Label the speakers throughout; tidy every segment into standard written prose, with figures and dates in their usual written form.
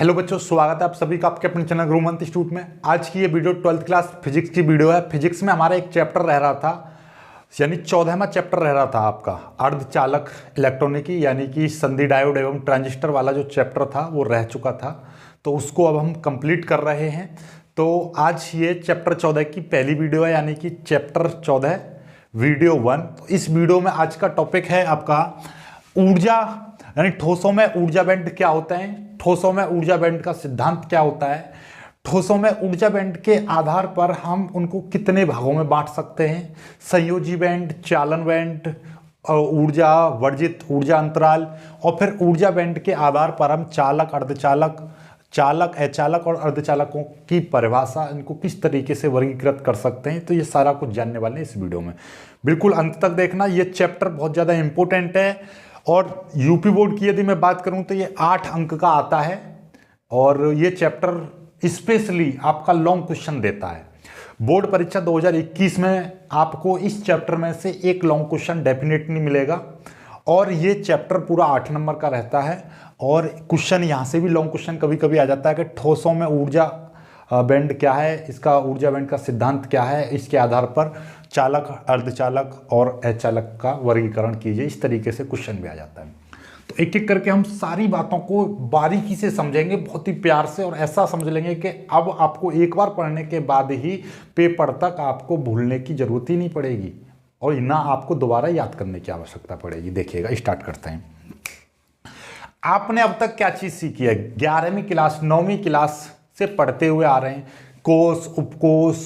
Speaker 1: Hello बच्चों, स्वागत है आप सभी का आपके अपने चैनल गुरुमंत इंस्टीट्यूट में। आज की ये वीडियो 12th क्लास फिजिक्स की वीडियो है। फिजिक्स में हमारा एक चैप्टर रह रहा था, यानी 14वां चैप्टर रह रहा था आपका अर्धचालक इलेक्ट्रॉनिकी, यानी कि संधि डायोड एवं ट्रांजिस्टर वाला जो चैप्टर था वो रह चुका था, तो उसको अब हम कंप्लीट कर रहे हैं। तो आज ये चैप्टर 14 की पहली वीडियो है, यानी कि चैप्टर 14 वीडियो 1। तो इस वीडियो में आज का टॉपिक है आपका ऊर्जा, यानी ठोसों में ऊर्जा बैंड क्या होता है, ठोसों में ऊर्जा बैंड का सिद्धांत क्या होता है, ठोसों में ऊर्जा बैंड के आधार पर हम उनको कितने भागों में बांट सकते हैं, संयोजी बैंड, चालन बैंड, ऊर्जा वर्जित ऊर्जा अंतराल, और फिर ऊर्जा बैंड के आधार पर हम चालक, अर्धचालक, चालक, अचालक और अर्धचालकों की परिभाषा, इनको किस तरीके से वर्गीकृत कर सकते हैं। तो ये सारा कुछ जानने वाले हैं इस वीडियो में, बिल्कुल अंत तक देखना। ये चैप्टर बहुत ज़्यादा इंपॉर्टेंट है और यूपी बोर्ड की यदि मैं बात करूं तो ये 8 अंक का आता है और ये चैप्टर स्पेशली आपका लॉन्ग क्वेश्चन देता है। बोर्ड परीक्षा 2021 में आपको इस चैप्टर में से एक लॉन्ग क्वेश्चन डेफिनेटली मिलेगा और ये चैप्टर पूरा 8 नंबर का रहता है। और क्वेश्चन यहाँ से भी लॉन्ग क्वेश्चन कभी कभी आ जाता है कि ठोसों में ऊर्जा बैंड क्या है, इसका ऊर्जा बैंड का सिद्धांत क्या है, इसके आधार पर चालक, अर्धचालक और अचालक का वर्गीकरण कीजिए। इस तरीके से क्वेश्चन भी आ जाता है। तो एक एक करके हम सारी बातों को बारीकी से समझेंगे, बहुत ही प्यार से, और ऐसा समझ लेंगे कि अब आपको एक बार पढ़ने के बाद ही पेपर तक आपको भूलने की जरूरत ही नहीं पड़ेगी और ना आपको दोबारा याद करने की आवश्यकता पड़ेगी। देखिएगा, स्टार्ट करते हैं। आपने अब तक क्या चीज सीखी है? 11वीं क्लास, 9वीं क्लास से पढ़ते हुए आ रहे हैं। कोष, उपकोष,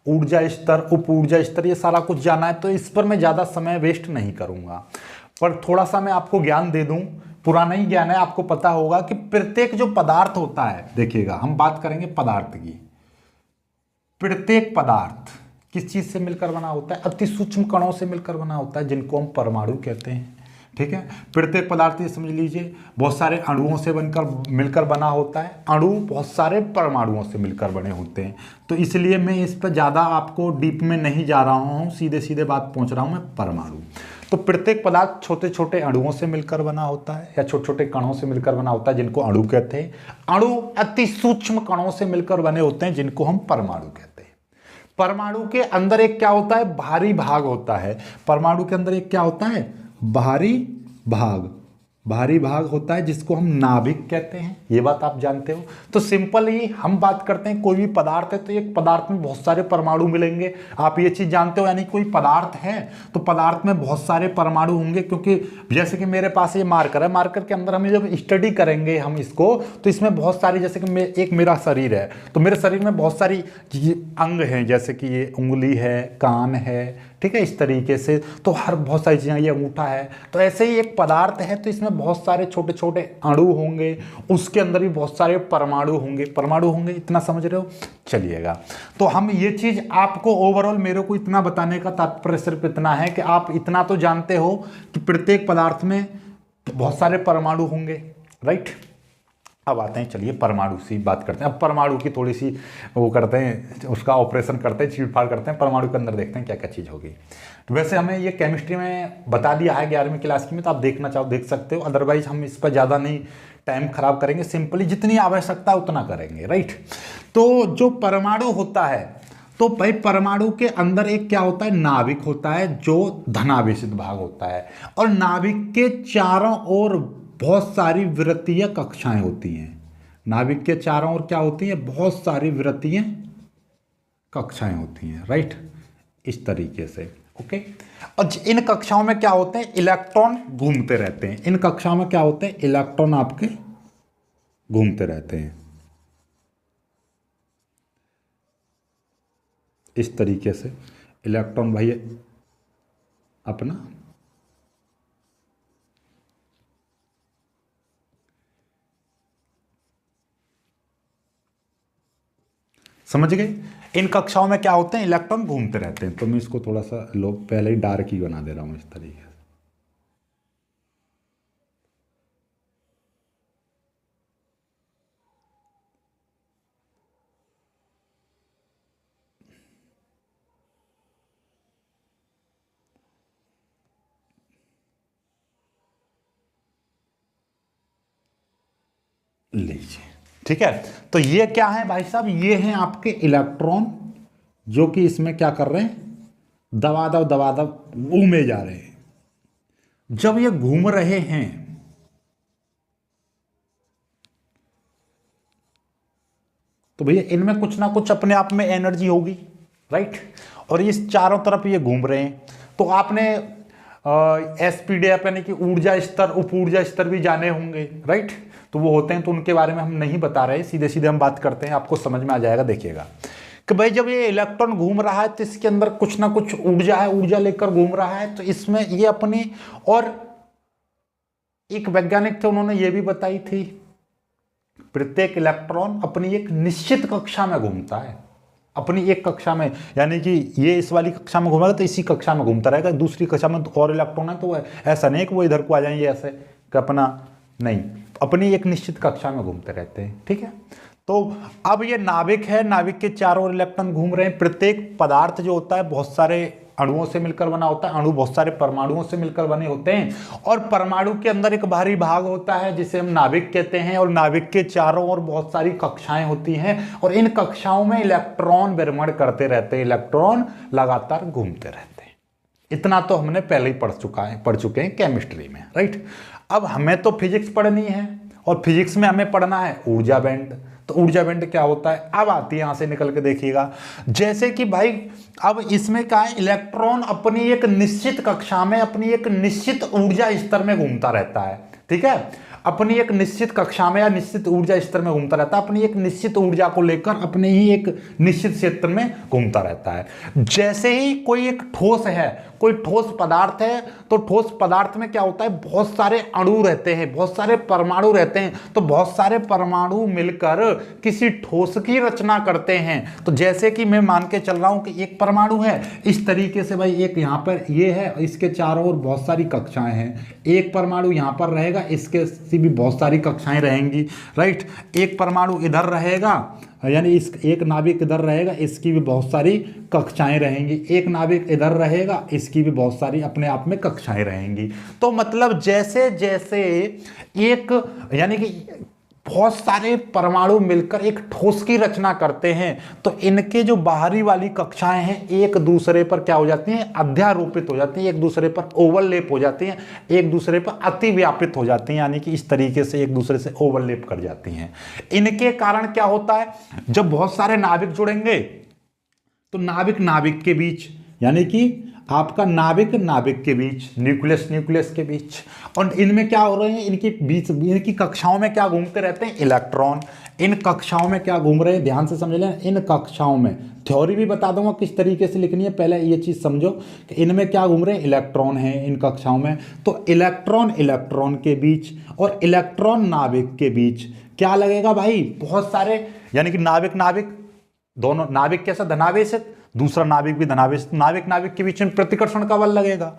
Speaker 1: ऊर्जा स्तर, उप ऊर्जा स्तर, ये सारा कुछ जाना है, तो इस पर मैं ज़्यादा समय वेस्ट नहीं करूंगा, पर थोड़ा सा मैं आपको ज्ञान दे दूं। पुराना ही ज्ञान है, आपको पता होगा कि प्रत्येक जो पदार्थ होता है, देखिएगा हम बात करेंगे पदार्थ की। प्रत्येक पदार्थ किस चीज़ से मिलकर बना होता है? अति सूक्ष्म कणों से मिलकर बना होता है, जिनको हम परमाणु कहते हैं। ठीक है, प्रत्येक पदार्थ ये समझ लीजिए बहुत सारे अणुओं से बनकर मिलकर बना होता है। अणु बहुत सारे परमाणुओं से मिलकर बने होते हैं, तो इसलिए मैं इस पर ज़्यादा आपको डीप में नहीं जा रहा हूँ, सीधे सीधे बात पहुँच रहा हूँ मैं परमाणु। तो प्रत्येक पदार्थ छोटे छोटे अणुओं से मिलकर बना होता है या छोटे छोटे कणों से मिलकर बना होता है, जिनको अणु कहते हैं। अणु अति सूक्ष्म कणों से मिलकर बने होते हैं, जिनको हम परमाणु कहते हैं। परमाणु के अंदर एक क्या होता है? भारी भाग होता है। परमाणु के अंदर एक क्या होता है? भारी भाग। भारी भाग होता है, जिसको हम नाभिक कहते हैं। ये बात आप जानते हो। तो सिंपल ही हम बात करते हैं, कोई भी पदार्थ है तो एक पदार्थ में बहुत सारे परमाणु मिलेंगे। आप ये चीज जानते हो, यानी कोई पदार्थ है तो पदार्थ में बहुत सारे परमाणु होंगे। क्योंकि जैसे कि मेरे पास ये मार्कर है, मार्कर के अंदर हमें जब स्टडी करेंगे हम इसको, तो इसमें बहुत सारी, जैसे कि एक मेरा शरीर है तो मेरे शरीर में बहुत सारी अंग हैं, जैसे कि ये उंगली है, कान है, ठीक है, इस तरीके से। तो हर बहुत सारी चीज़ें, ये अंगूठा है, तो ऐसे ही एक पदार्थ है तो इसमें बहुत सारे छोटे छोटे अणु होंगे, उसके अंदर भी बहुत सारे परमाणु होंगे। परमाणु होंगे, इतना समझ रहे हो? चलिएगा, तो हम ये चीज़ आपको ओवरऑल, मेरे को इतना बताने का तात्पर्य सिर्फ इतना है कि आप इतना तो जानते हो कि प्रत्येक पदार्थ में बहुत सारे परमाणु होंगे, राइट। अब आते हैं, चलिए परमाणु से बात करते हैं। अब परमाणु की थोड़ी सी वो करते हैं, उसका ऑपरेशन करते हैं, चीड़ फाड़ करते हैं। परमाणु के अंदर देखते हैं क्या क्या चीज़ होगी। तो वैसे हमें ये केमिस्ट्री में बता दिया है 11वीं क्लास की में, तो आप देखना चाहो देख सकते हो, अदरवाइज हम इस पर ज़्यादा नहीं टाइम खराब करेंगे, सिंपली जितनी आवश्यकता उतना करेंगे, राइट। तो जो परमाणु होता है, तो भाई परमाणु के अंदर एक क्या होता है? नाभिक होता है, जो धनावेशित भाग होता है, और नाभिक के चारों ओर बहुत सारी वृत्तीय कक्षाएं होती हैं। नाभिक के चारों ओर क्या होती हैं? बहुत सारी वृत्तीय कक्षाएं होती हैं, राइट, इस तरीके से। ओके, और इन कक्षाओं में क्या होते हैं? इलेक्ट्रॉन घूमते रहते हैं। इन कक्षाओं में क्या होते हैं? इलेक्ट्रॉन आपके घूमते रहते हैं, इस तरीके से। इलेक्ट्रॉन भाई अपना समझ गए? इन कक्षाओं में क्या होते हैं? इलेक्ट्रॉन घूमते रहते हैं। तो मैं इसको थोड़ा सा लो, पहले ही डार्क ही बना दे रहा हूं इस तरीके से। लीजिए, ठीक है, तो ये क्या है भाई साहब, ये हैं आपके इलेक्ट्रॉन जो कि इसमें क्या कर रहे हैं, दबा दब घूमे जा रहे हैं। जब ये घूम रहे हैं तो भैया इनमें कुछ ना कुछ अपने आप में एनर्जी होगी, राइट। और इस चारों तरफ ये घूम रहे हैं, तो आपने एसपीडीएफ यानी कि ऊर्जा स्तर, उप ऊर्जा स्तर भी जाने होंगे, राइट। तो वो होते हैं, तो उनके बारे में हम नहीं बता रहे, सीधे सीधे हम बात करते हैं, आपको समझ में आ जाएगा। देखिएगा कि भाई जब ये इलेक्ट्रॉन घूम रहा है तो इसके अंदर कुछ ना कुछ ऊर्जा है, ऊर्जा लेकर घूम रहा है। तो इसमें ये अपनी, और एक वैज्ञानिक थे उन्होंने ये भी बताई थी, प्रत्येक इलेक्ट्रॉन अपनी एक निश्चित कक्षा में घूमता है, अपनी एक कक्षा में, यानी कि ये इस वाली कक्षा में घूमेगा तो इसी कक्षा में घूमता रहेगा, दूसरी कक्षा में तो और इलेक्ट्रॉन है, तो ऐसा नहीं कि वो इधर को आ जाएंगे ऐसे कि अपना, नहीं, अपनी एक निश्चित कक्षा में घूमते रहते हैं, ठीक है। तो अब ये नाभिक है, नाभिक के चारों ओर इलेक्ट्रॉन घूम रहे हैं। प्रत्येक पदार्थ जो होता है बहुत सारे अणुओं से मिलकर बना होता है, अणु बहुत सारे परमाणुओं से मिलकर बने होते हैं, और परमाणु के अंदर एक बाहरी भाग होता है जिसे हम नाभिक कहते हैं, और नाभिक के चारों ओर बहुत सारी कक्षाएं होती हैं, और इन कक्षाओं में इलेक्ट्रॉन भ्रमण करते रहते हैं, इलेक्ट्रॉन लगातार घूमते रहते हैं। इतना तो हमने पहले ही पढ़ चुके हैं केमिस्ट्री में, राइट। अब हमें तो फिजिक्स पढ़नी है, और फिजिक्स में हमें पढ़ना है ऊर्जा बैंड। तो ऊर्जा बैंड क्या होता है, अब आती है, यहां से निकल के देखिएगा। जैसे कि भाई अब इसमें क्या है, इलेक्ट्रॉन अपनी एक निश्चित कक्षा में अपनी एक निश्चित ऊर्जा स्तर में घूमता रहता है, ठीक है। अपनी एक निश्चित कक्षा में या निश्चित ऊर्जा स्तर में घूमता रहता है, अपनी एक निश्चित ऊर्जा को लेकर अपने ही एक निश्चित क्षेत्र में घूमता रहता है। जैसे ही कोई एक ठोस है, कोई ठोस पदार्थ है, तो ठोस पदार्थ में क्या होता है, बहुत सारे अणु रहते हैं, बहुत सारे परमाणु रहते हैं। तो बहुत सारे परमाणु मिलकर किसी ठोस की रचना करते हैं। तो जैसे कि मैं मान के चल रहा हूं कि एक परमाणु है, इस तरीके से भाई एक यहां पर ये है, इसके चारों ओर बहुत सारी कक्षाएं हैं। एक परमाणु यहां पर रहेगा, इसके भी बहुत सारी कक्षाएं रहेंगी, राइट। एक परमाणु इधर रहेगा, यानी इस एक नाभिक इधर रहेगा, इसकी भी बहुत सारी कक्षाएं रहेंगी। एक नाभिक इधर रहेगा, इसकी भी बहुत सारी अपने आप में कक्षाएं रहेंगी। तो मतलब जैसे जैसे एक, यानी कि बहुत सारे परमाणु मिलकर एक ठोस की रचना करते हैं, तो इनके जो बाहरी वाली कक्षाएं हैं एक दूसरे पर क्या हो जाती हैं, अध्यारोपित हो जाती हैं, एक दूसरे पर ओवरलैप हो जाती हैं, एक दूसरे पर अतिव्यापित हो जाती हैं, यानी कि इस तरीके से एक दूसरे से ओवरलैप कर जाती हैं। इनके कारण क्या होता है, जब बहुत सारे नाभिक जुड़ेंगे तो नाभिक नाभिक के बीच, यानी कि आपका नाभिक नाभिक के बीच, न्यूक्लियस न्यूक्लियस के बीच, और इनमें क्या हो रहे हैं, इनके बीच, इनकी कक्षाओं में क्या घूमते रहते हैं, इलेक्ट्रॉन। इन कक्षाओं में क्या घूम रहे हैं, ध्यान से समझ लें। इन कक्षाओं में थ्योरी भी बता दूंगा किस तरीके से लिखनी है, पहले ये चीज समझो कि इनमें क्या घूम रहे हैं, इलेक्ट्रॉन है इन कक्षाओं में। तो इलेक्ट्रॉन इलेक्ट्रॉन के बीच और इलेक्ट्रॉन नाभिक के बीच क्या लगेगा भाई, बहुत सारे, यानी कि नाभिक नाभिक दोनों, नाभिक कैसा, धनावेशित, दूसरा नाभिक भी धनावेशित, नाभिक नाभिक के बीच में प्रतिकर्षण का बल लगेगा,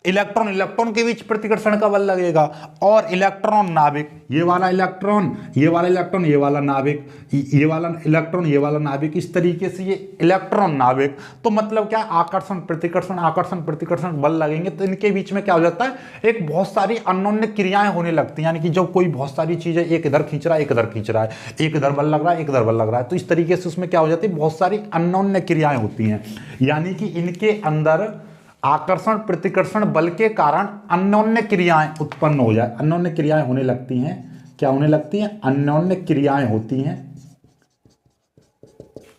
Speaker 1: इलेक्ट्रॉन इलेक्ट्रॉन के बीच प्रतिकर्षण का बल लगेगा, और इलेक्ट्रॉन नाभिक, ये वाला इलेक्ट्रॉन ये वाला इलेक्ट्रॉन ये वाला नाभिक, ये वाला इलेक्ट्रॉन ये वाला नाभिक, इस तरीके से ये इलेक्ट्रॉन नाभिक। तो मतलब क्या, आकर्षण प्रतिकर्षण बल लगेंगे, तो इनके बीच में क्या हो जाता है, एक बहुत सारी अन्योन्य क्रियाएं होने लगती हैं। यानी कि जब कोई बहुत सारी चीजें, एक इधर खींच रहा है एक इधर खींच रहा है, एक इधर बल लग रहा है एक इधर बल लग रहा है, तो इस तरीके से उसमें क्या हो जाती है, बहुत सारी अन्योन्य क्रियाएं होती हैं। यानी कि इनके अंदर आकर्षण प्रतिकर्षण बल के कारण अन्योन्य क्रियाएं उत्पन्न हो जाए, अन्योन्य क्रियाएं होने लगती हैं। क्या होने लगती हैं, अन्योन्य क्रियाएं होती हैं।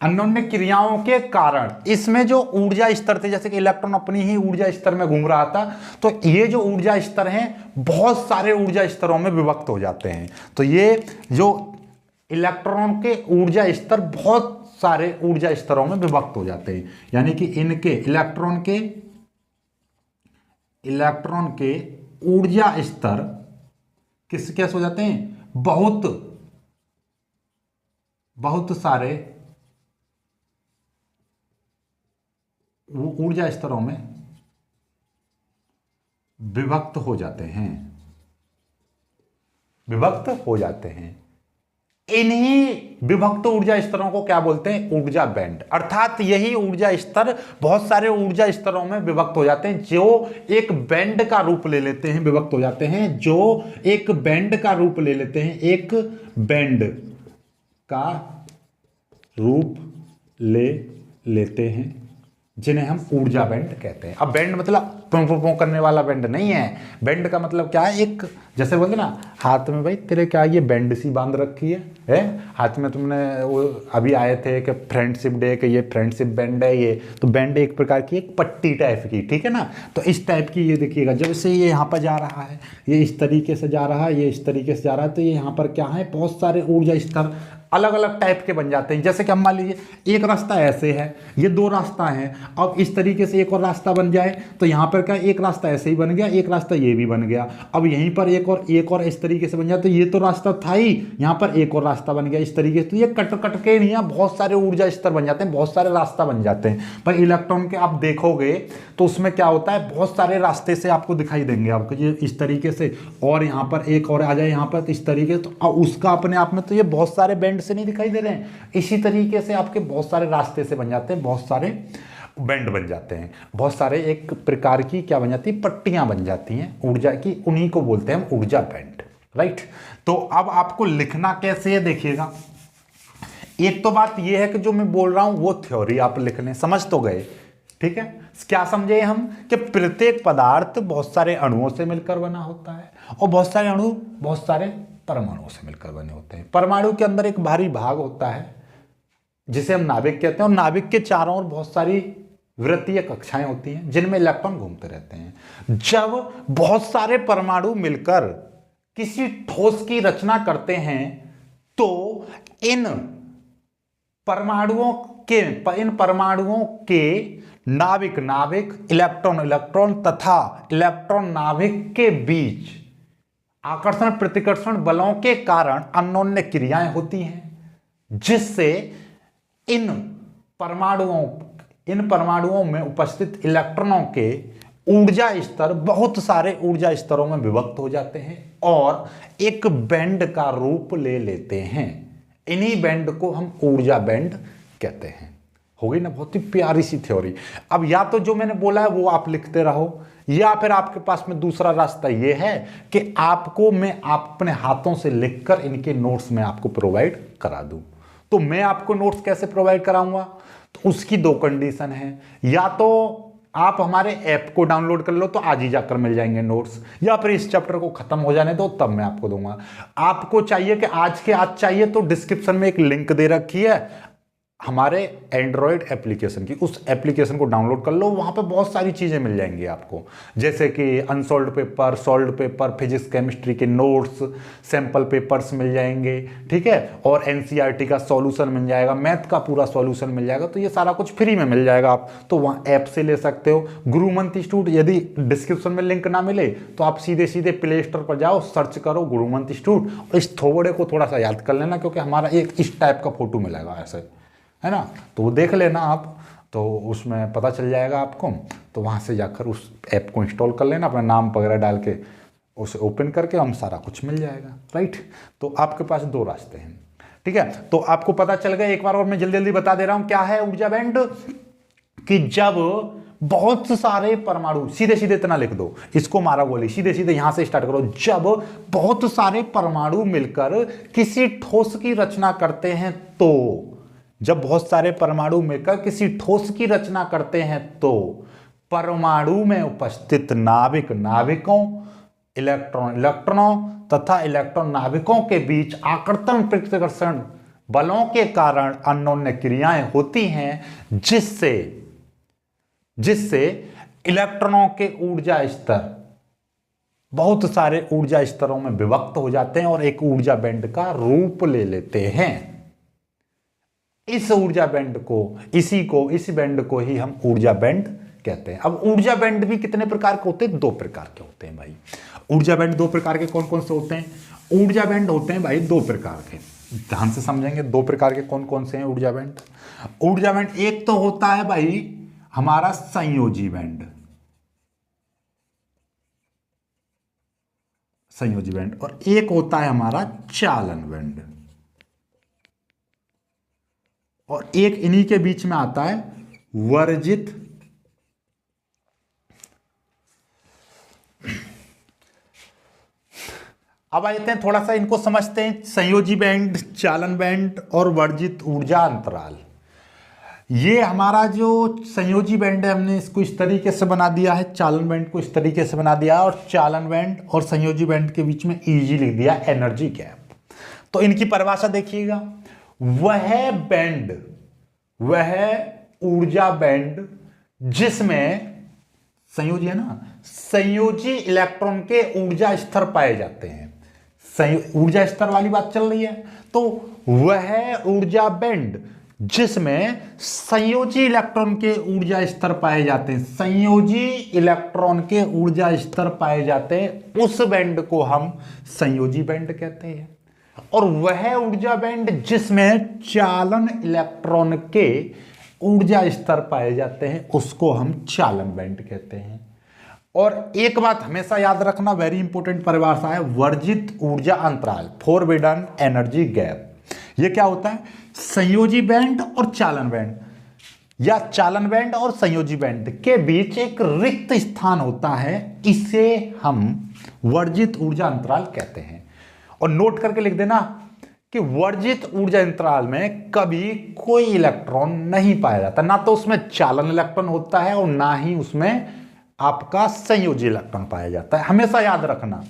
Speaker 1: अन्योन्य क्रियाओं के कारण इसमें जो ऊर्जा स्तर थे, जैसे कि इलेक्ट्रॉन अपनी ही ऊर्जा स्तर में घूम रहा था, तो ये जो ऊर्जा स्तर हैं बहुत सारे ऊर्जा स्तरों में विभक्त हो जाते हैं। तो ये जो इलेक्ट्रॉन के ऊर्जा स्तर बहुत सारे ऊर्जा स्तरों में विभक्त हो जाते हैं। यानी कि इनके इलेक्ट्रॉन के ऊर्जा स्तर कैसे हो जाते हैं, बहुत सारे ऊर्जा स्तरों में विभक्त हो जाते हैं। इन्हीं विभक्त ऊर्जा स्तरों को क्या बोलते हैं, ऊर्जा बैंड। अर्थात यही ऊर्जा स्तर बहुत सारे ऊर्जा स्तरों में विभक्त हो जाते हैं, जो एक बैंड का रूप ले लेते हैं, विभक्त हो जाते हैं, जो एक बैंड का रूप ले लेते हैं, एक बैंड का रूप ले लेते हैं, जिन्हें हम ऊर्जा बैंड कहते हैं। अब बैंड मतलब पों पों पों करने वाला बैंड नहीं है। बैंड का मतलब क्या है, एक जैसे बोलते ना हाथ में भाई तेरे क्या ये बैंड सी बांध रखी है हाथ में, तुमने वो अभी आए थे कि फ्रेंडशिप डे के ये फ्रेंडशिप बैंड है ये, तो बैंड एक प्रकार की एक पट्टी टाइप की, ठीक है ना। तो इस टाइप की ये देखिएगा, जब से ये यहाँ पर जा रहा है, ये इस तरीके से जा रहा है, ये इस तरीके से जा रहा है, तो ये यहाँ पर क्या है, बहुत सारे ऊर्जा स्तर अलग अलग टाइप के बन जाते हैं। जैसे कि हम मान लीजिए एक रास्ता ऐसे है, ये दो रास्ता है, अब इस तरीके से एक और रास्ता बन जाए तो यहाँ पर क्या एक रास्ता ऐसे ही बन गया, एक रास्ता ये भी बन गया। अब यहीं पर एक और इस तरीके से बन जाए तो ये तो रास्ता था ही, यहाँ पर एक और रास्ता बन गया इस तरीके से। तो ये कट कट के नहीं है, बहुत सारे ऊर्जा स्तर बन जाते हैं, बहुत सारे रास्ता बन जाते हैं। पर इलेक्ट्रॉन के आप देखोगे तो उसमें क्या होता है, बहुत सारे रास्ते से आपको दिखाई देंगे, आपको ये इस तरीके से, और यहाँ पर एक और आ जाए यहाँ पर तो इस तरीके से, तो उसका अपने आप में तो ये बहुत सारे बैंड से नहीं दिखाई दे रहे हैं। इसी तरीके से आपके बहुत सारे रास्ते से बन जाते हैं, बहुत सारे बैंड बन जाते हैं, बहुत सारे एक प्रकार की क्या बन जाती है, पट्टियां बन जाती हैं ऊर्जा की, उन्हीं को बोलते हैं हम ऊर्जा बैंड, राइट। तो अब आपको लिखना कैसे है देखिएगा। एक तो बात यह है कि जो मैं बोल रहा हूं वो थ्योरी आप लिख लें, समझ तो गए, ठीक है। क्या समझे हम कि प्रत्येक पदार्थ बहुत सारे अणुओं से मिलकर बना होता है, और बहुत सारे अणु बहुत सारे परमाणुओं से मिलकर बने होते हैं। परमाणु के अंदर एक भारी भाग होता है जिसे हम नाभिक कहते हैं, और नाभिक के चारों ओर बहुत सारी वृत्तीय कक्षाएं होती हैं जिनमें इलेक्ट्रॉन घूमते रहते हैं। जब बहुत सारे परमाणु मिलकर किसी ठोस की रचना करते हैं तो इन परमाणुओं के नाभिक इलेक्ट्रॉन तथा इलेक्ट्रॉन नाभिक के बीच आकर्षण प्रतिकर्षण बलों के कारण अन्योन्य क्रियाएं होती हैं, जिससे इन परमाणुओं में उपस्थित इलेक्ट्रॉनों के ऊर्जा स्तर बहुत सारे ऊर्जा स्तरों में विभक्त हो जाते हैं और एक बैंड का रूप ले लेते हैं। इन्हीं बैंड को हम ऊर्जा बैंड कहते हैं। हो गई ना बहुत ही प्यारी सी थ्योरी। अब या तो जो मैंने बोला है वो आप लिखते रहो, या फिर आपके पास में दूसरा रास्ता ये है कि मैं अपने हाथों से लिखकर इनके नोट्स में आपको प्रोवाइड करा दूं। तो मैं आपको नोट्स कैसे प्रोवाइड कराऊंगा, तो उसकी दो कंडीशन है। या तो आप हमारे ऐप को डाउनलोड कर लो तो आज ही जाकर मिल जाएंगे नोट्स, या फिर इस चैप्टर को खत्म हो जाने दो तब मैं आपको दूंगा। आपको चाहिए कि आज के आज चाहिए तो डिस्क्रिप्शन में एक लिंक दे रखी है हमारे एंड्रॉयड एप्लीकेशन की, उस एप्लीकेशन को डाउनलोड कर लो। वहां पे बहुत सारी चीजें मिल जाएंगी आपको, जैसे कि unsolved paper, solved paper, physics chemistry के नोट्स, सैंपल पेपर्स मिल जाएंगे, ठीक है, और एनसीईआरटी का सॉल्यूशन मिल जाएगा, मैथ का पूरा सॉल्यूशन मिल जाएगा। तो ये सारा कुछ फ्री में मिल जाएगा, आप तो वहाँ ऐप से ले सकते हो। गुरुमंत्र इंस्टीट्यूट, यदि डिस्क्रिप्शन में लिंक ना मिले तो आप सीधे सीधे प्ले स्टोर पर जाओ, सर्च करो गुरुमंत्र इंस्टीट्यूट, और इस थोड़े को थोड़ा सा याद कर लेना, क्योंकि हमारा एक इस टाइप का फोटो मिलेगा ऐसे, है ना, तो वो देख लेना आप, तो उसमें पता चल जाएगा आपको। तो वहाँ से जाकर उस ऐप को इंस्टॉल कर लेना, अपना नाम वगैरह डाल के उसे ओपन करके हम सारा कुछ मिल जाएगा, राइट। तो आपके पास दो रास्ते हैं, ठीक है। तो आपको पता चल गया, एक बार और मैं जल्दी जल्दी बता दे रहा हूँ क्या है ऊर्जा बैंड। कि जब बहुत सारे परमाणु, सीधे सीधे इतना लिख दो, इसको मारा गोली, सीधे सीधे यहां से स्टार्ट करो। जब बहुत सारे परमाणु मिलकर किसी ठोस की रचना करते हैं तो जब बहुत सारे परमाणु मिलकर किसी ठोस की रचना करते हैं तो परमाणु में उपस्थित नाभिकों, इलेक्ट्रॉनों तथा इलेक्ट्रॉन नाभिकों के बीच आकर्षण प्रतिकर्षण बलों के कारण अन्योन्य क्रियाएं होती हैं, जिससे इलेक्ट्रॉनों के ऊर्जा स्तर बहुत सारे ऊर्जा स्तरों में विभक्त हो जाते हैं और एक ऊर्जा बैंड का रूप ले लेते हैं। इस ऊर्जा बैंड को, इस बैंड को ही हम ऊर्जा बैंड कहते हैं। अब ऊर्जा बैंड भी कितने प्रकार के होते हैं? दो प्रकार के होते हैं भाई। ऊर्जा बैंड दो प्रकार के कौन कौन से होते हैं? ऊर्जा बैंड होते हैं भाई दो प्रकार के, ध्यान से समझेंगे। दो प्रकार के कौन कौन से हैं ऊर्जा बैंड? ऊर्जा बैंड एक तो होता है भाई हमारा संयोजी बैंड, और एक होता है हमारा चालन बैंड, और एक इन्हीं के बीच में आता है वर्जित अब आते हैं थोड़ा सा इनको समझते हैं, संयोजी बैंड, चालन बैंड और वर्जित ऊर्जा अंतराल। ये हमारा जो संयोजी बैंड है हमने इसको इस तरीके से बना दिया है, चालन बैंड को इस तरीके से बना दिया है, और चालन बैंड और संयोजी बैंड के बीच में ईजी लिख दिया एनर्जी गैप। तो इनकी परिभाषा देखिएगा, वह बैंड, वह ऊर्जा बैंड जिसमें संयोजी है ना, संयोजी इलेक्ट्रॉन के ऊर्जा स्तर पाए जाते हैं। ऊर्जा स्तर वाली बात चल रही है, तो वह ऊर्जा बैंड जिसमें संयोजी इलेक्ट्रॉन के ऊर्जा स्तर पाए जाते हैं, संयोजी इलेक्ट्रॉन के ऊर्जा स्तर पाए जाते हैं, उस बैंड को हम संयोजी बैंड कहते हैं। और वह ऊर्जा बैंड जिसमें चालन इलेक्ट्रॉन के ऊर्जा स्तर पाए जाते हैं, उसको हम चालन बैंड कहते हैं। और एक बात हमेशा याद रखना, वेरी इंपॉर्टेंट परिभाषा है, वर्जित ऊर्जा अंतराल, फोरबिडन एनर्जी गैप। ये क्या होता है, संयोजी बैंड और चालन बैंड या चालन बैंड और संयोजी बैंड के बीच एक रिक्त स्थान होता है, इसे हम वर्जित ऊर्जा अंतराल कहते हैं। और नोट करके लिख देना कि वर्जित ऊर्जा अंतराल में कभी कोई इलेक्ट्रॉन नहीं पाया जाता, ना तो उसमें चालन इलेक्ट्रॉन होता है और ना ही उसमें आपका संयोजी इलेक्ट्रॉन पाया जाता है। हमेशा याद रखना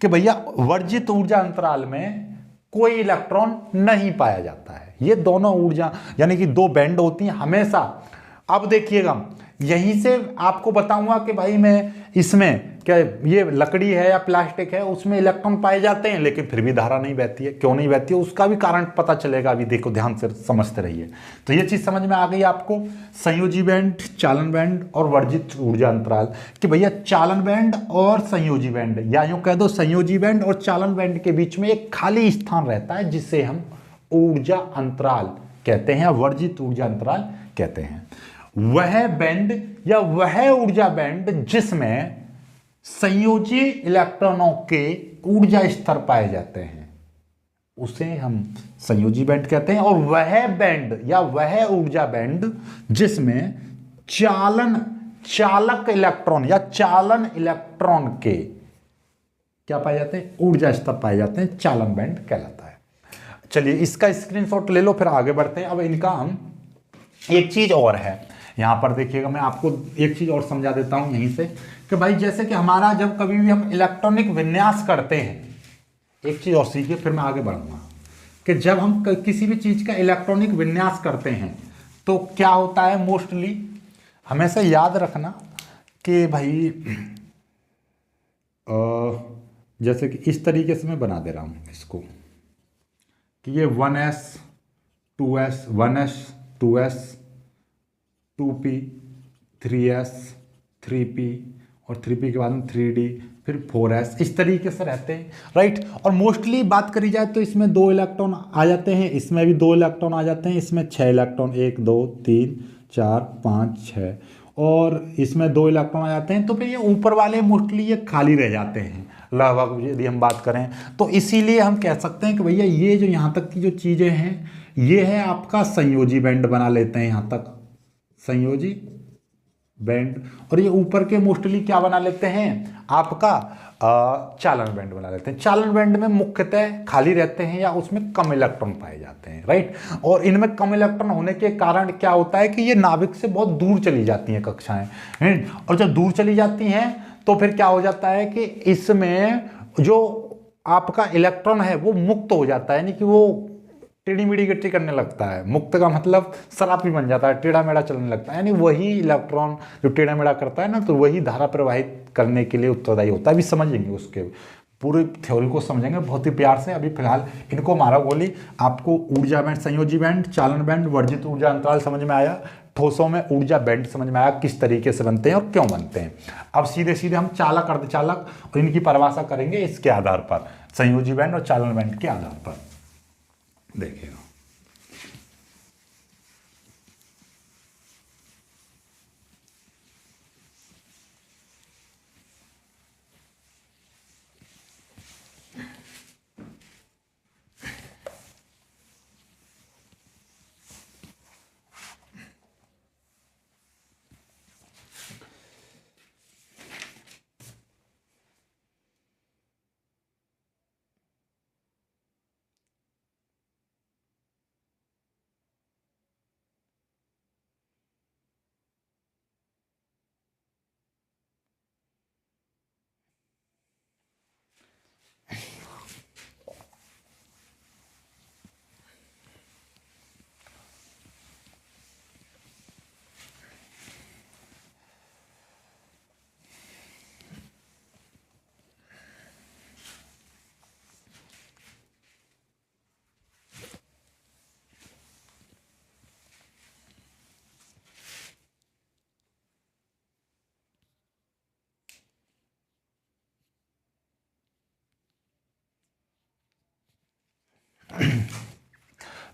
Speaker 1: कि भैया वर्जित ऊर्जा अंतराल में कोई इलेक्ट्रॉन नहीं पाया जाता है। ये दोनों ऊर्जा यानी कि दो बैंड होती हैं हमेशा। अब देखिएगा, यहीं से आपको बताऊंगा कि भाई मैं इसमें क्या ये लकड़ी है या प्लास्टिक है, उसमें इलेक्ट्रॉन पाए जाते हैं लेकिन फिर भी धारा नहीं बहती है। क्यों नहीं बहती है उसका भी कारण पता चलेगा, अभी देखो ध्यान से समझते रहिए। तो ये चीज समझ में आ गई आपको, संयोजी बैंड, चालन बैंड और वर्जित ऊर्जा अंतराल, कि भैया चालन बैंड और संयोजी बैंड, या यूं कह दो संयोजी बैंड और चालन बैंड के बीच में एक खाली स्थान रहता है जिसे हम ऊर्जा अंतराल कहते हैं या वर्जित ऊर्जा अंतराल कहते हैं। वह बैंड या वह ऊर्जा बैंड जिसमें संयोजी इलेक्ट्रॉनों के ऊर्जा स्तर पाए जाते हैं, उसे हम संयोजी बैंड कहते हैं। और वह बैंड या वह ऊर्जा बैंड जिसमें चालक इलेक्ट्रॉन या चालन इलेक्ट्रॉन के क्या पाए जाते हैं, ऊर्जा स्तर पाए जाते हैं, चालन बैंड कहलाता है। चलिए इसका स्क्रीनशॉट ले लो, फिर आगे बढ़ते हैं। अब इनका हम एक चीज और है यहां पर देखिएगा, मैं आपको एक चीज और समझा देता हूं यहीं से, कि भाई जैसे कि हमारा जब कभी भी हम इलेक्ट्रॉनिक विन्यास करते हैं, एक चीज और सीखिए फिर मैं आगे बढ़ूंगा, कि जब हम किसी भी चीज का इलेक्ट्रॉनिक विन्यास करते हैं तो क्या होता है, मोस्टली हमेशा याद रखना कि भाई जैसे कि इस तरीके से मैं बना दे रहा हूं इसको, कि ये 1s 2s 1s 2s 2p 3s 3p और 3p के बाद में 3d फिर 4s, इस तरीके से रहते हैं, राइट। और मोस्टली बात करी जाए तो इसमें 2 इलेक्ट्रॉन आ जाते हैं, इसमें भी 2 इलेक्ट्रॉन आ जाते हैं, इसमें 6 इलेक्ट्रॉन 1 2 3 4 5 6 और इसमें 2 इलेक्ट्रॉन आ जाते हैं। तो फिर ये ऊपर वाले मोस्टली ये खाली रह जाते हैं लगभग, यदि हम बात करें तो। इसीलिए हम कह सकते हैं कि भैया ये जो यहाँ तक की जो चीज़ें हैं, ये है आपका संयोजी बैंड बना लेते हैं, यहाँ तक संयोजी बैंड। और ये ऊपर के मोस्टली क्या बना लेते हैं, आपका चालन बैंड बना लेते हैं। चालन बैंड में मुख्यतः खाली रहते हैं या उसमें कम इलेक्ट्रॉन पाए जाते हैं, राइट। और इनमें कम इलेक्ट्रॉन होने के कारण क्या होता है कि ये नाभिक से बहुत दूर चली जाती हैं कक्षाएं, और जब दूर चली जाती हैं तो फिर क्या हो जाता है कि इसमें जो आपका इलेक्ट्रॉन है वो मुक्त हो जाता है, यानी कि वो टेढ़ी मेढ़ी गति करने लगता है। मुक्त का मतलब शराबी बन जाता है, टेढ़ा मेढ़ा चलने लगता है, यानी वही इलेक्ट्रॉन जो टेढ़ा मेढ़ा करता है ना, तो वही धारा प्रवाहित करने के लिए उत्तरदायी होता है। अभी समझेंगे उसके पूरी थ्योरी को, समझेंगे बहुत ही प्यार से। अभी फिलहाल इनको मारा गोली, आपको ऊर्जा बैंड, संयोजी बैंड, चालन बैंड, वर्जित ऊर्जा अंतराल समझ में आया, ठोसों में ऊर्जा बैंड समझ में आया किस तरीके से बनते हैं और क्यों बनते हैं। अब सीधे सीधे हम चालक, अर्धचालक और इनकी परिभाषा करेंगे इसके आधार पर, संयोजी बैंड और चालन बैंड के आधार पर। देखिएगा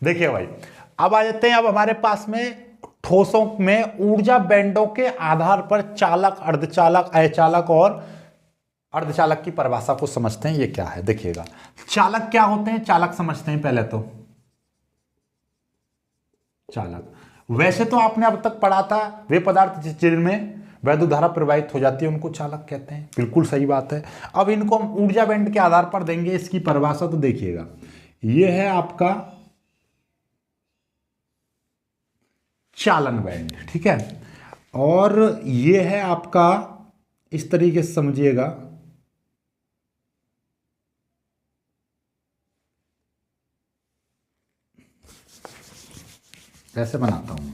Speaker 1: देखिए भाई, अब आ जाते हैं, अब हमारे पास में ठोसों में ऊर्जा बैंडों के आधार पर चालक, अर्धचालक, अचालक और अर्धचालक की परिभाषा को समझते हैं। ये क्या है देखिएगा। चालक क्या होते हैं, चालक समझते हैं पहले तो। चालक वैसे तो आपने अब तक पढ़ा था, वे पदार्थ जिनमें वैद्युत धारा प्रवाहित हो जाती है उनको चालक कहते हैं। बिल्कुल सही बात है। अब इनको हम ऊर्जा बैंड के आधार पर देंगे इसकी परिभाषा, तो देखिएगा ये है आपका चालन बैंड, ठीक है। और ये है आपका, इस तरीके से समझिएगा, ऐसे बनाता हूं,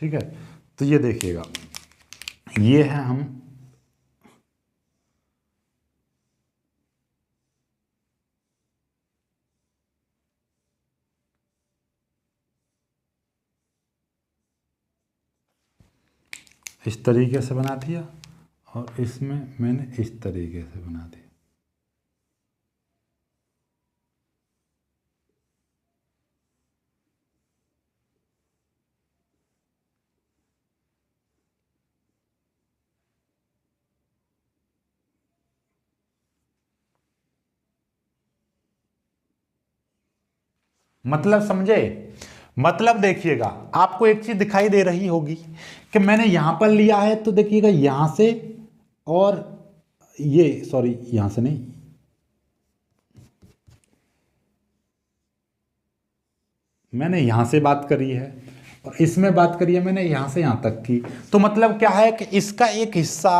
Speaker 1: ठीक है। तो ये देखिएगा, ये है हम इस तरीके से बना दिया और इसमें मैंने इस तरीके से बना दिया। मतलब समझे? मतलब देखिएगा, आपको एक चीज दिखाई दे रही होगी कि मैंने यहां पर लिया है, तो देखिएगा यहां से, और ये सॉरी यहां से नहीं, मैंने यहां से बात करी है और इसमें बात करी है मैंने यहां से यहां तक की। तो मतलब क्या है कि इसका एक हिस्सा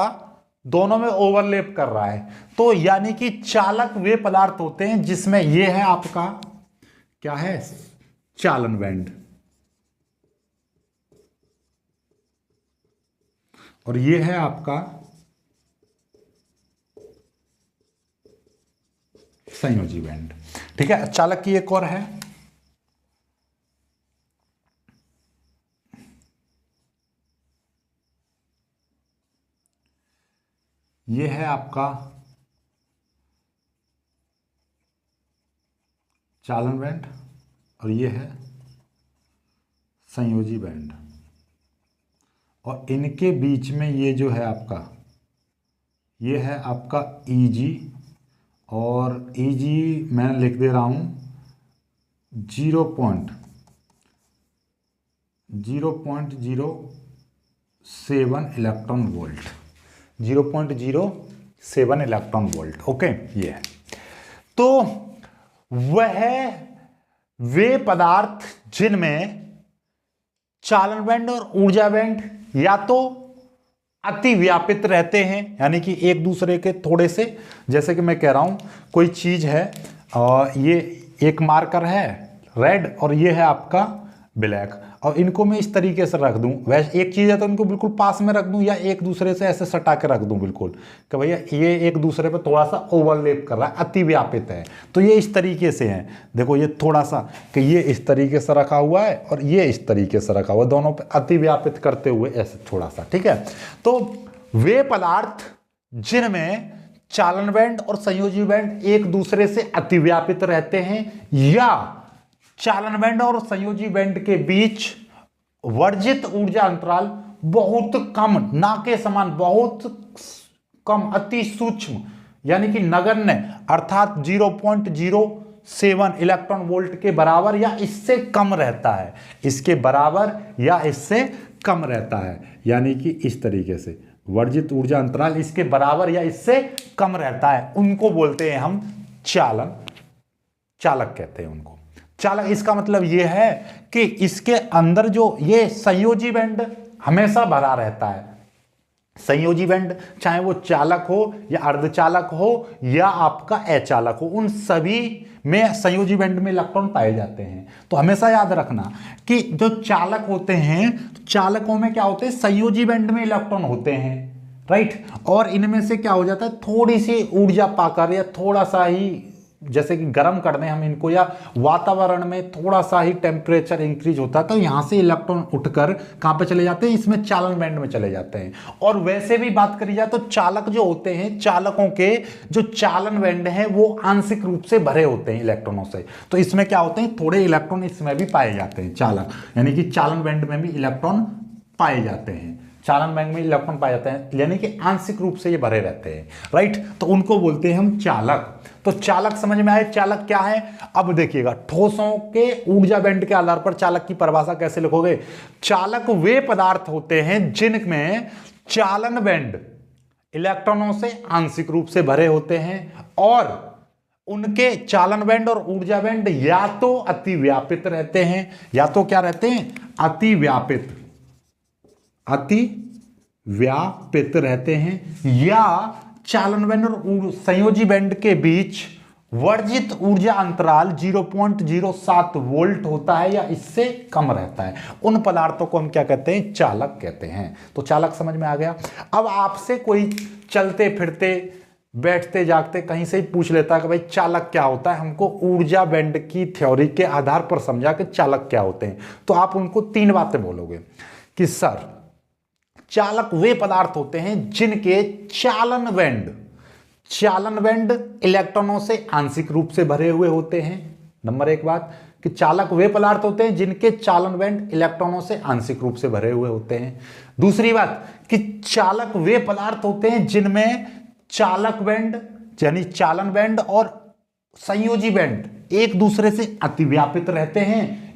Speaker 1: दोनों में ओवरलैप कर रहा है। तो यानी कि चालक वे पदार्थ होते हैं जिसमें ये है आपका क्या है, चालन बैंड, और ये है आपका संयोजी बैंड, ठीक है। चालक की एक और है, ये है आपका चालन बैंड और ये है संयोजी बैंड, और इनके बीच में ये जो है आपका, ये है आपका Eg, और Eg मैं लिख दे रहा हूं 0.07 electron volt, 0.07 electron volt, okay. ये है तो वह वे पदार्थ जिनमें चालन बैंड और ऊर्जा बैंड या तो अति व्यापित रहते हैं, यानी कि एक दूसरे के थोड़े से, जैसे कि मैं कह रहा हूं कोई चीज है और ये एक मार्कर है रेड और ये है आपका ब्लैक, और इनको मैं इस तरीके से रख दूं, वैसे एक चीज है तो इनको बिल्कुल पास में रख दूं या एक दूसरे से ऐसे सटा के रख दूं बिल्कुल कि भैया ये एक दूसरे पे थोड़ा सा ओवरलैप कर रहा है, अति व्यापित है, तो ये इस तरीके से है। देखो ये थोड़ा सा कि ये इस तरीके से रखा हुआ है और ये इस तरीके से रखा हुआ है, दोनों पे अति व्यापित करते हुए ऐसे थोड़ा सा, ठीक है। तो वे पदार्थ जिनमें चालन बैंड और संयोजी बैंड एक दूसरे से अतिव्यापित रहते हैं, या चालन बैंड और संयोजी बैंड के बीच वर्जित ऊर्जा अंतराल बहुत कम, ना के समान बहुत कम, अति सूक्ष्म यानी कि नगण्य, अर्थात 0.07 इलेक्ट्रॉन वोल्ट के बराबर या इससे कम रहता है, इसके बराबर या इससे कम रहता है, यानी कि इस तरीके से वर्जित ऊर्जा अंतराल इसके बराबर या इससे कम रहता है, उनको बोलते हैं हम चालक कहते हैं उनको चालक। इसका मतलब यह है कि इसके अंदर जो ये संयोजी बैंड हमेशा भरा रहता है, संयोजी बैंड चाहे वो चालक हो या अर्धचालक हो या आपका अचालक हो, उन सभी में संयोजी बैंड में इलेक्ट्रॉन पाए जाते हैं। तो हमेशा याद रखना कि जो चालक होते हैं, चालकों में क्या होते हैं, संयोजी बैंड में इलेक्ट्रॉन होते हैं, राइट, और इनमें से क्या हो जाता है, थोड़ी सी ऊर्जा पाकर या थोड़ा सा ही जैसे कि गर्म कर दें हम इनको, या वातावरण में थोड़ा सा ही टेम्परेचर इंक्रीज होता है तो यहां से इलेक्ट्रॉन उठकर कहां पे चले जाते हैं, इसमें चालन बैंड में चले जाते हैं। और वैसे भी बात करी जाए तो चालक जो होते हैं, चालकों के जो चालन बैंड है वो आंशिक रूप से भरे होते हैं इलेक्ट्रॉनों से। तो इसमें क्या होते हैं, थोड़े इलेक्ट्रॉन इसमें भी पाए जाते हैं, चालक यानी कि चालन बैंड में भी इलेक्ट्रॉन पाए जाते हैं, चालन बैंड में इलेक्ट्रॉन पाए जाते हैं, यानी कि आंशिक रूप से ये भरे रहते हैं, राइट। तो उनको बोलते हैं हम चालक। तो चालक समझ में आए, चालक क्या है। अब देखिएगा ठोसों के ऊर्जा बैंड के आधार पर चालक की परिभाषा कैसे लिखोगे। चालक वे पदार्थ होते हैं जिनमें चालन बैंड इलेक्ट्रॉनों से आंशिक रूप से भरे होते हैं और उनके चालन बैंड और ऊर्जा बैंड या तो अतिव्यापित रहते हैं, या तो क्या रहते हैं, अतिव्यापित रहते हैं, या चालन बैंड और संयोजी बैंड के बीच वर्जित ऊर्जा अंतराल 0.07 वोल्ट होता है या इससे कम रहता है। उन पदार्थों को हम क्या कहते हैं, चालक कहते हैं। तो चालक समझ में आ गया। अब आपसे कोई चलते फिरते बैठते जागते कहीं से ही पूछ लेता है कि भाई चालक क्या होता है, हमको ऊर्जा बैंड की थ्योरी के आधार पर समझा कि चालक क्या होते हैं, तो आप उनको 3 बातें बोलोगे कि सर चालक वे पदार्थ होते हैं जिनके चालन बैंड इलेक्ट्रॉनों से आंशिक रूप से भरे हुए होते हैं। नंबर 1 बात कि चालक वे पदार्थ होते हैं जिनके चालन बैंड इलेक्ट्रॉनों से आंशिक रूप से भरे हुए होते हैं। दूसरी बात कि चालक वे पदार्थ होते हैं जिनमें चालक बैंड यानी चालन बैंड और संयोजी बैंड एक दूसरे से अतिव्यापित रहते हैं,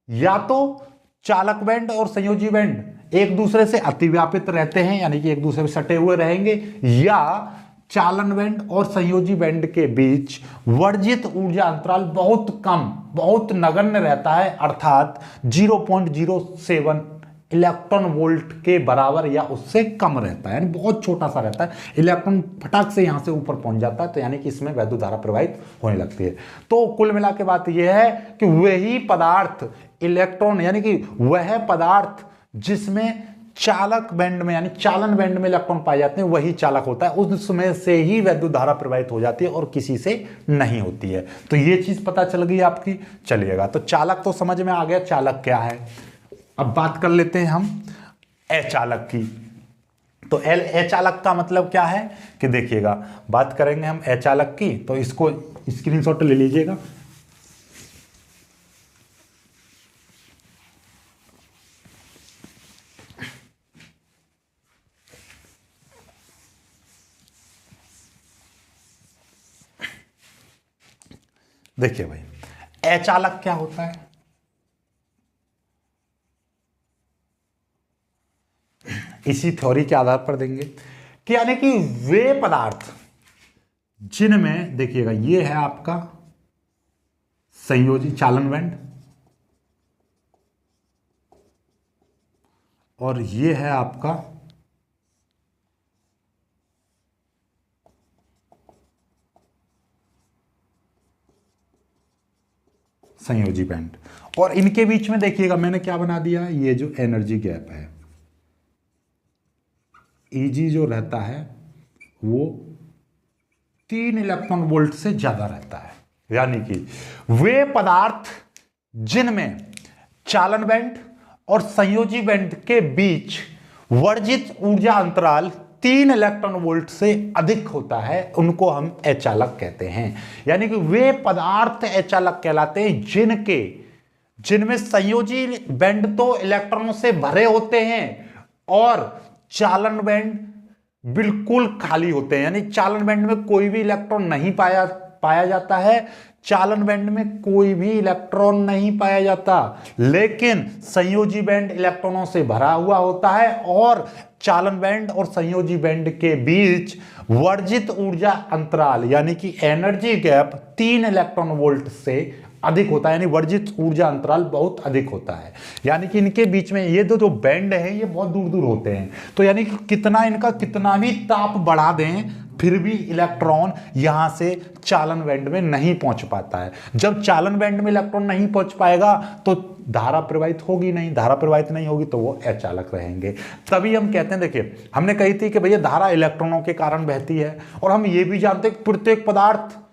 Speaker 1: या तो चालक बैंड और संयोजी बैंड एक दूसरे से अतिव्यापित रहते हैं यानी कि एक दूसरे से सटे हुए रहेंगे, या चालन बैंड और संयोजी बैंड के बीच वर्जित ऊर्जा अंतराल बहुत कम, बहुत नगण्य रहता है, अर्थात 0.07 इलेक्ट्रॉन वोल्ट के बराबर या उससे कम रहता है, यानी बहुत छोटा सा रहता है। इलेक्ट्रॉन फटाक से यहां से ऊपर पहुंच जाता है, तो यानी कि इसमें वैद्युत धारा प्रवाहित होने लगती है। तो कुल मिला के बात यह है कि वही पदार्थ इलेक्ट्रॉन यानी कि वह पदार्थ जिसमें चालक बैंड में यानी चालन बैंड में इलेक्ट्रॉन पाए जाते हैं वही चालक होता है, उसमें से ही वैद्युत धारा प्रवाहित हो जाती है और किसी से नहीं होती है। तो ये चीज पता चल गई आपकी। चलिएगा, तो चालक तो समझ में आ गया चालक क्या है। अब बात कर लेते हैं हम अचालक की। तो अचालक का मतलब क्या है कि देखिएगा, बात करेंगे हम अचालक की, तो इसको स्क्रीनशॉट ले लीजिएगा। देखिए भाई, अचालक क्या होता है। इसी थ्योरी के आधार पर देंगे कि यानी कि वे पदार्थ जिनमें देखिएगा, ये है आपका संयोजी चालन बैंड और ये है आपका संयोजी बैंड, और इनके बीच में देखिएगा मैंने क्या बना दिया है, ये जो एनर्जी गैप है Eg जो रहता है वो 3 इलेक्ट्रॉन वोल्ट से ज्यादा रहता है। यानी कि वे पदार्थ जिनमें चालन बैंड और संयोजी बैंड के बीच वर्जित ऊर्जा अंतराल 3 इलेक्ट्रॉन वोल्ट से अधिक होता है उनको हम अचालक कहते हैं। यानी कि वे पदार्थ अचालक कहलाते हैं जिनमें संयोजी बैंड तो इलेक्ट्रॉनों से भरे होते हैं और चालन बैंड बिल्कुल खाली होते हैं, यानी चालन बैंड में कोई भी इलेक्ट्रॉन नहीं पाया जाता है, चालन बैंड में कोई भी इलेक्ट्रॉन नहीं पाया जाता, लेकिन संयोजी बैंड इलेक्ट्रॉनों से भरा हुआ होता है और चालन बैंड और संयोजी बैंड के बीच वर्जित ऊर्जा अंतराल यानी कि एनर्जी गैप 3 इलेक्ट्रॉन वोल्ट से अधिक होता है, यानी वर्जित ऊर्जा अंतराल बहुत अधिक होता है। यानी कि इनके बीच में ये जो बैंड है ये बहुत दूर दूर होते हैं, तो यानी कि कितना इनका कितना भी ताप बढ़ा दें फिर भी इलेक्ट्रॉन यहां से चालन बैंड में नहीं पहुंच पाता है। जब चालन बैंड में इलेक्ट्रॉन नहीं पहुंच पाएगा तो धारा प्रवाहित होगी नहीं, धारा प्रवाहित नहीं होगी तो वो अचालक रहेंगे। तभी हम कहते हैं, देखिए हमने कही थी कि भैया धारा इलेक्ट्रॉनों के कारण बहती है, और हम ये भी जानते हैं कि प्रत्येक पदार्थ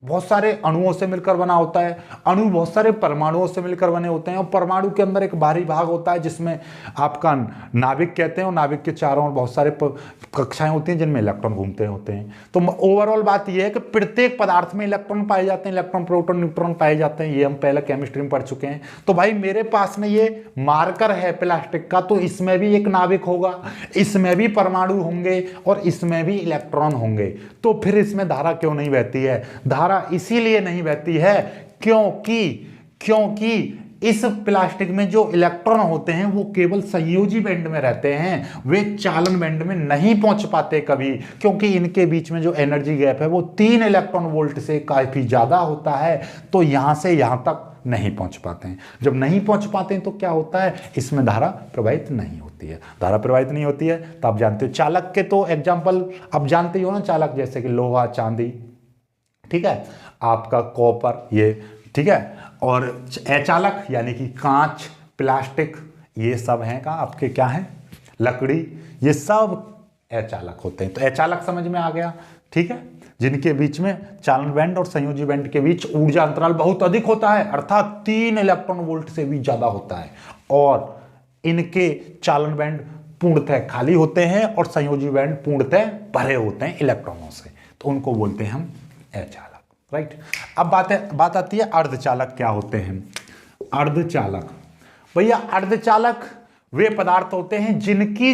Speaker 1: बहुत सारे अणुओं से मिलकर बना होता है, अणु बहुत सारे परमाणुओं से मिलकर बने होते हैं, और परमाणु के अंदर एक बाहरी भाग होता है जिसमें आपका नाभिक कहते हैं, और नाभिक के चारों ओर बहुत सारे कक्षाएं होती हैं जिनमें इलेक्ट्रॉन घूमते होते हैं। तो ओवरऑल बात यह है कि प्रत्येक पदार्थ में इलेक्ट्रॉन पाए जाते हैं, इलेक्ट्रॉन प्रोटॉन न्यूट्रॉन पाए जाते हैं, ये हम पहले केमिस्ट्री में पढ़ चुके हैं। तो भाई मेरे पास में ये मार्कर है प्लास्टिक का, तो इसमें भी एक नाभिक होगा, इसमें भी परमाणु होंगे और इसमें भी इलेक्ट्रॉन होंगे, तो फिर इसमें धारा क्यों नहीं बहती है? धारा इसीलिए नहीं बहती है क्योंकि इस प्लास्टिक में जो इलेक्ट्रॉन होते हैं वो केवल संयोजी बैंड में रहते हैं, वे चालन बैंड में नहीं पहुंच पाते कभी, क्योंकि इनके बीच में जो एनर्जी गैप है वो 3 इलेक्ट्रॉन वोल्ट से काफी ज्यादा होता है, तो यहां से यहां तक नहीं पहुंच पाते हैं। जब नहीं पहुंच पाते हैं तो क्या होता है, इसमें धारा प्रवाहित नहीं होती है। धारा प्रवाहित नहीं होती है तो आप जानते हो चालक के तो एग्जाम्पल आप जानते हो ना, चालक जैसे कि लोहा, चांदी, ठीक है, आपका कॉपर, ये ठीक है, और अचालक यानी कि कांच, प्लास्टिक, ये सब हैं का आपके क्या है, लकड़ी, ये सब अचालक होते हैं। तो अचालक समझ में आ गया, ठीक है, जिनके बीच में चालन बैंड और संयोजी बैंड के बीच ऊर्जा अंतराल बहुत अधिक होता है, अर्थात 3 इलेक्ट्रॉन वोल्ट से भी ज्यादा होता है, और इनके चालन बैंड पूर्णतः खाली होते हैं और संयोजी बैंड पूर्णतः भरे होते हैं इलेक्ट्रॉनों से, तो उनको बोलते हैं हम अचालक, राइट। अब बात आती है अर्धचालक क्या होते हैं। अर्धचालक, भैया अर्धचालक वे पदार्थ होते हैं जिनकी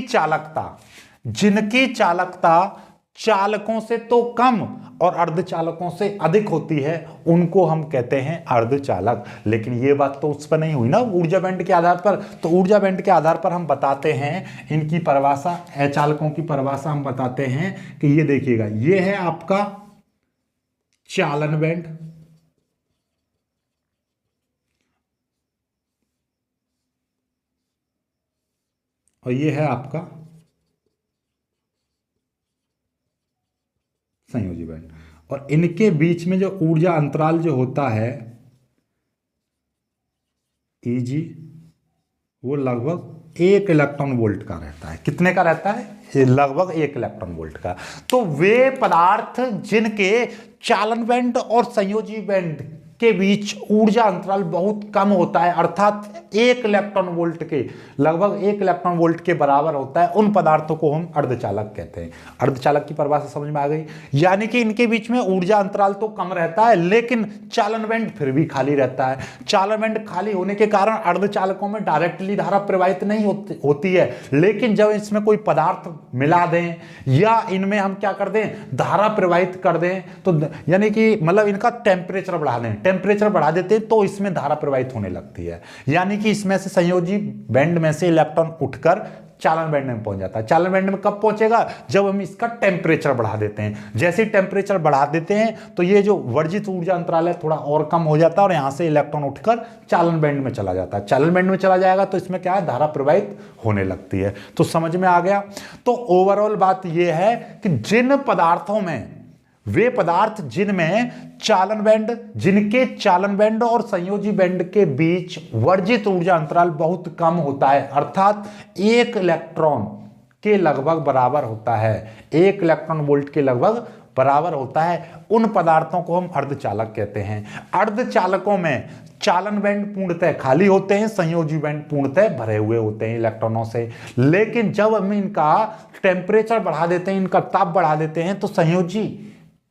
Speaker 1: चालकता चालकों से तो कम और अर्धचालकों से अधिक होती है, उनको हम कहते हैं अर्धचालक। लेकिन ये बात तो उस पर नहीं हुई ना ऊर्जा बैंड के आधार पर, तो ऊर्जा बैंड के आधार पर हम बताते हैं इनकी परिभाषा, अचालकों की परिभाषा हम बताते हैं कि ये देखिएगा, ये है आपका चालन बैंड, और ये है आपका संयोजी बैंड, और इनके बीच में जो ऊर्जा अंतराल जो होता है Eg, वो लगभग 1 इलेक्ट्रॉन वोल्ट का रहता है। कितने का रहता है? लगभग 1 इलेक्ट्रॉन वोल्ट का। तो वे पदार्थ जिनके चालन बैंड और संयोजी बैंड के बीच ऊर्जा अंतराल बहुत कम होता है, अर्थात 1 इलेक्ट्रॉन वोल्ट के, लगभग 1 इलेक्ट्रॉन वोल्ट के बराबर होता है, उन पदार्थों को हम अर्धचालक कहते हैं। अर्धचालक की परिभाषा समझ में आ गई, यानी कि इनके बीच में ऊर्जा अंतराल तो कम रहता है लेकिन चालन बैंड फिर भी खाली रहता है। चालन बैंड खाली होने के कारण अर्धचालकों में डायरेक्टली धारा प्रवाहित नहीं होती है, लेकिन जब इसमें कोई पदार्थ मिला दें या इनमें हम क्या कर दें, धारा प्रवाहित कर दें, तो यानी कि मतलब इनका टेम्परेचर बढ़ा दें, टेम्परेचर बढ़ा देते हैं तो इसमें धारा प्रवाहित होने लगती है। यानी कि इसमें से संयोजी बैंड में से इलेक्ट्रॉन उठकर चालन बैंड में पहुंच जाता है। चालन बैंड में कब पहुंचेगा? जब हम इसका टेम्परेचर बढ़ा देते हैं। जैसे ही टेम्परेचर बढ़ा देते हैं तो ये जो वर्जित ऊर्जा अंतराल है थोड़ा और कम हो जाता है और यहां से इलेक्ट्रॉन उठकर चालन बैंड में चला जाता है। चालन बैंड में चला जाएगा तो इसमें क्या है, धारा प्रवाहित होने लगती है। तो समझ में आ गया। तो ओवरऑल बात यह है कि जिन पदार्थों में, वे पदार्थ जिनमें चालन बैंड, जिनके चालन बैंड और संयोजी बैंड के बीच वर्जित ऊर्जा अंतराल बहुत कम होता है, अर्थात 1 इलेक्ट्रॉन के लगभग बराबर होता है, 1 इलेक्ट्रॉन वोल्ट के लगभग बराबर होता है, उन पदार्थों को हम अर्धचालक कहते हैं। अर्धचालकों में चालन बैंड पूर्णतः खाली होते हैं, संयोजी बैंड पूर्णतः भरे हुए होते हैं इलेक्ट्रॉनों से। लेकिन जब हम इनका टेम्परेचर बढ़ा देते हैं, इनका ताप बढ़ा देते हैं, तो संयोजी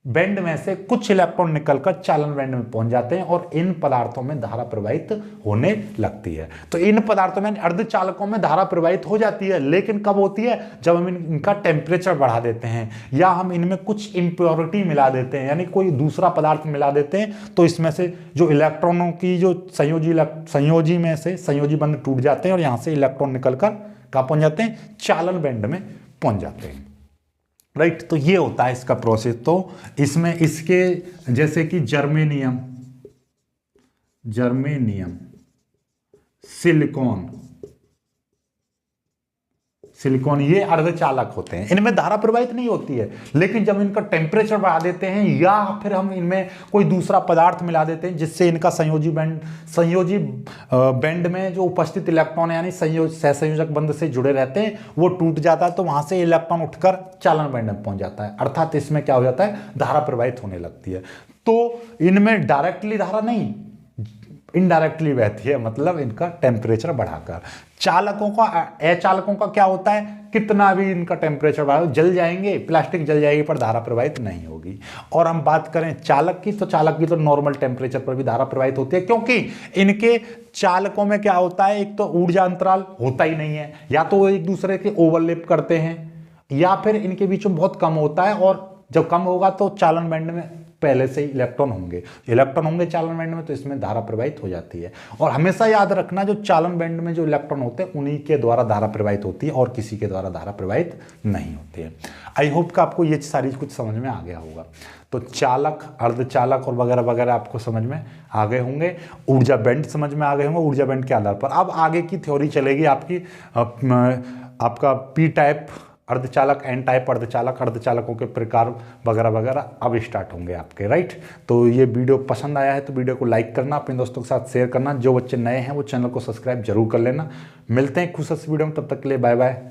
Speaker 1: बैंड में से कुछ इलेक्ट्रॉन निकलकर चालन बैंड में पहुंच जाते हैं और इन पदार्थों में धारा प्रवाहित होने लगती है। तो इन पदार्थों में, अर्धचालकों में धारा प्रवाहित हो जाती है, लेकिन कब होती है? जब हम इनका टेम्परेचर बढ़ा देते हैं या हम इनमें कुछ इंप्योरिटी मिला देते हैं, यानी कोई दूसरा पदार्थ मिला देते हैं, तो इसमें से जो इलेक्ट्रॉनों की जो संयोजी में से संयोजी बंध टूट जाते हैं और यहां से इलेक्ट्रॉन निकलकर कहां पहुंच जाते हैं? चालन बैंड में पहुंच जाते हैं, राइट। तो ये होता है इसका प्रोसेस। तो इसमें इसके जैसे कि जर्मेनियम, जर्मेनियम, सिलिकॉन, ये अर्धचालक होते हैं। इनमें धारा प्रवाहित नहीं होती है, लेकिन जब इनका टेम्परेचर बढ़ा देते हैं या फिर हम इनमें कोई दूसरा पदार्थ मिला देते हैं जिससे इनका संयोजी बैंड में जो उपस्थित इलेक्ट्रॉन यानी सहसंयोजक बंध से जुड़े रहते हैं वो टूट जाता है, तो वहां से इलेक्ट्रॉन उठकर चालन बैंड में पहुंच जाता है, अर्थात इसमें क्या हो जाता है, धारा प्रवाहित होने लगती है। तो इनमें डायरेक्टली धारा नहीं, इनडायरेक्टली बहती है, मतलब इनका टेम्परेचर बढ़ाकर। चालकों का, अचालकों का क्या होता है, कितना भी इनका टेम्परेचर बढ़ा जल जाएंगे, प्लास्टिक जल जाएगी पर धारा प्रवाहित नहीं होगी। और हम बात करें चालक की, तो चालक की तो नॉर्मल टेम्परेचर पर भी धारा प्रवाहित होती है, क्योंकि इनके चालकों में क्या होता है, एक तो ऊर्जा अंतराल होता ही नहीं है, या तो वो एक दूसरे के ओवरलैप करते हैं या फिर इनके बीच में बहुत कम होता है, और जब कम होगा तो चालन बैंड में पहले से ही इलेक्ट्रॉन होंगे चालन बैंड में, तो इसमें धारा प्रवाहित हो जाती है। और हमेशा याद रखना, जो चालन बैंड में जो इलेक्ट्रॉन होते हैं उन्हीं के द्वारा धारा प्रवाहित होती है और किसी के द्वारा धारा प्रवाहित नहीं होती है। आई होप कि आपको ये सारी कुछ समझ में आ गया होगा। तो चालक, अर्धचालक और वगैरह वगैरह आपको समझ में आ गए होंगे, ऊर्जा बैंड समझ में आ गए होंगे। ऊर्जा बैंड के आधार पर अब आगे की थ्योरी चलेगी आपकी, आपका पी टाइप अर्धचालक, एन टाइप अर्धचालक, अर्धचालकों के प्रकार वगैरह वगैरह अब स्टार्ट होंगे आपके, राइट। तो ये वीडियो पसंद आया है तो वीडियो को लाइक करना, अपने दोस्तों के साथ शेयर करना, जो बच्चे नए हैं वो चैनल को सब्सक्राइब जरूर कर लेना। मिलते हैं कुछ वीडियो में, तब तक के लिए बाय बाय।